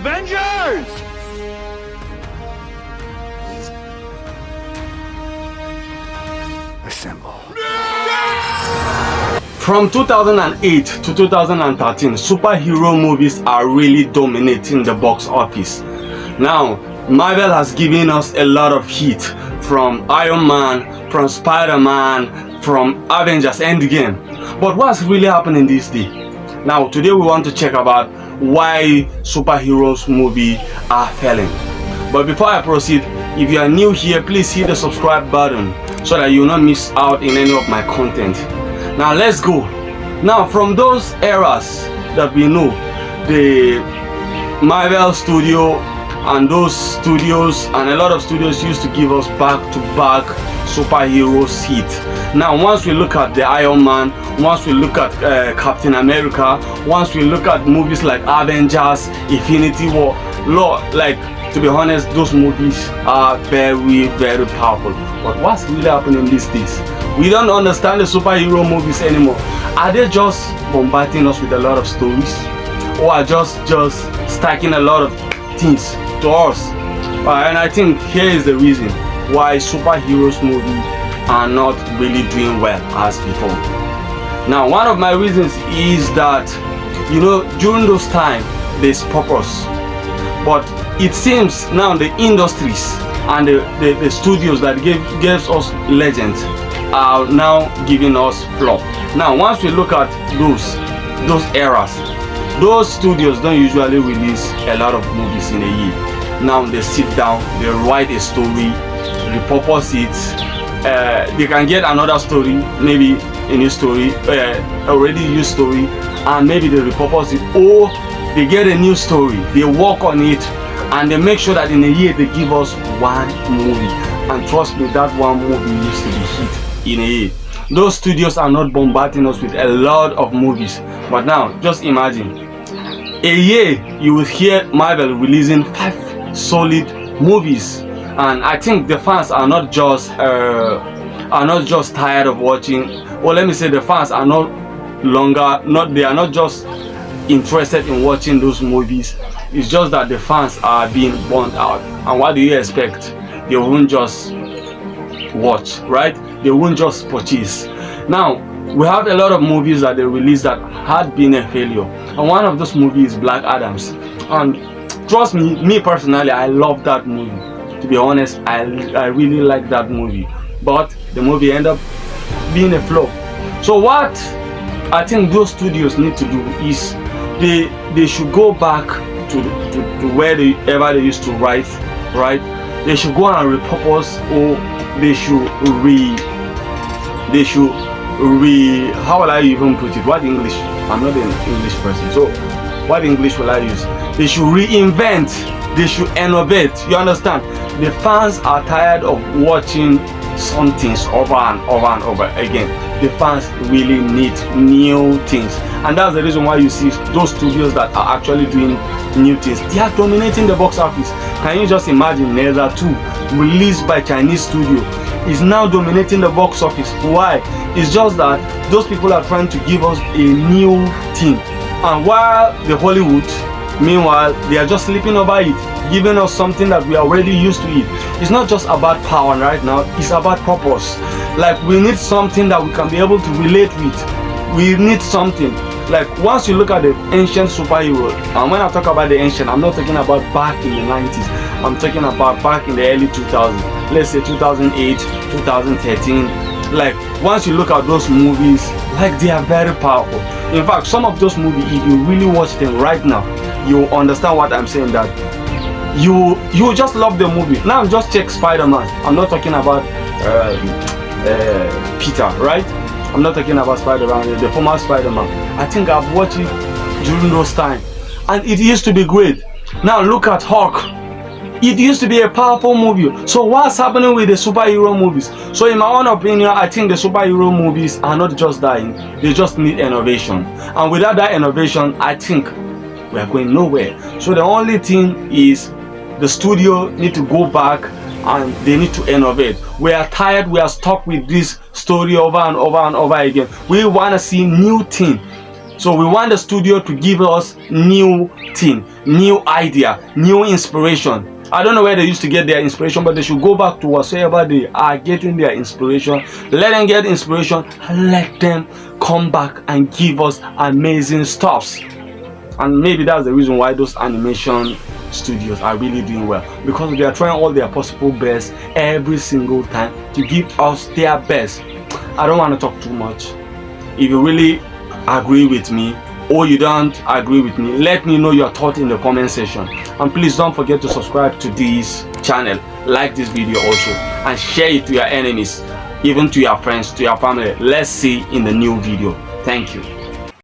Avengers! Assemble. From 2008 to 2013, superhero movies are really dominating the box office. Now, Marvel has given us a lot of heat from Iron Man, from Spider-Man, from Avengers Endgame. But what's really happening this day? Now, today we want to check about why superheroes movies are failing. But before I proceed, if you are new here, please hit the subscribe button so that you will not miss out in any of my content. Now let's go. Now from those eras that we know, the Marvel studio and those studios and a lot of studios used to give us back-to-back superheroes hit. Now once we look at the Iron Man, once we look at Captain America, once we look at movies like Avengers, Infinity War, Lord, like, to be honest, those movies are very, very powerful. But what's really happening these days? We don't understand the superhero movies anymore. Are they just bombarding us with a lot of stories, or are just stacking a lot of things to us? And I think here is the reason why superheroes movies are not really doing well as before. Now, one of my reasons is that, you know, during those times there's purpose, but it seems now the industries and the studios that gives us legends are now giving us flop. Now once we look at those eras, those studios don't usually release a lot of movies in a year. Now they sit down, they write a story, repurpose it, they can get another story, maybe a new story, already used story, and maybe they repurpose it, or they get a new story, they work on it, and they make sure that in a year they give us one movie. And trust me, that one movie used to be hit in a year. Those studios are not bombarding us with a lot of movies. But now just imagine, a year you will hear Marvel releasing 5 solid movies, and I think the fans are not just tired of watching, or let me say the fans are they are not just interested in watching those movies. It's just that the fans are being burnt out. And what do you expect? They won't just watch, right? They won't just purchase. Now we have a lot of movies that they released that had been a failure, and one of those movies is Black Adams. And trust me personally, I love that movie. To be honest, I really like that movie, but the movie ended up being a flop. So what I think those studios need to do is they should go back to wherever they used to write, right? They should go and repurpose, or they should how will I even put it? What English? I'm not an English person, so what English will I use? They should reinvent, they should innovate. You understand? The fans are tired of watching some things over and over and over again. The fans really need new things, and that's the reason why you see those studios that are actually doing new things, they are dominating the box office. Can you just imagine? Neza 2, released by Chinese studio, is now dominating the box office. Why? It's just that those people are trying to give us a new thing, and while the Hollywood, meanwhile, they are just sleeping over it, giving us something that we are already used to it. It's not just about power right now, it's about purpose. Like, we need something that we can be able to relate with. We need something. Like, once you look at the ancient superheroes, and when I talk about the ancient, I'm not talking about back in the 90s, I'm talking about back in the early 2000s, let's say 2008, 2013. Like, once you look at those movies, like, they are very powerful. In fact, some of those movies, if you really watch them right now, you understand what I'm saying, that you just love the movie. Now just check Spider-Man. I'm not talking about Peter, right? I'm not talking about Spider-Man, the former Spider-Man. I think I've watched it during those times, and it used to be great. Now look at Hulk. It used to be a powerful movie. So what's happening with the superhero movies? So in my own opinion, I think the superhero movies are not just dying. They just need innovation. And without that innovation, I think we are going nowhere. So the only thing is the studio need to go back and they need to innovate. We are tired, we are stuck with this story over and over and over again. We want to see new thing. So we want the studio to give us new thing. new idea, new inspiration. I don't know where they used to get their inspiration, but they should go back to whatsoever they are getting their inspiration. Let them get inspiration and let them come back and give us amazing stuffs. And maybe that's the reason why those animation studios are really doing well, because they are trying all their possible best every single time to give us their best. I don't want to talk too much. If you really agree with me or you don't agree with me, let me know your thought in the comment section. And please don't forget to subscribe to this channel, like this video also, and share it to your enemies, even to your friends, to your family. Let's see in the new video. Thank you.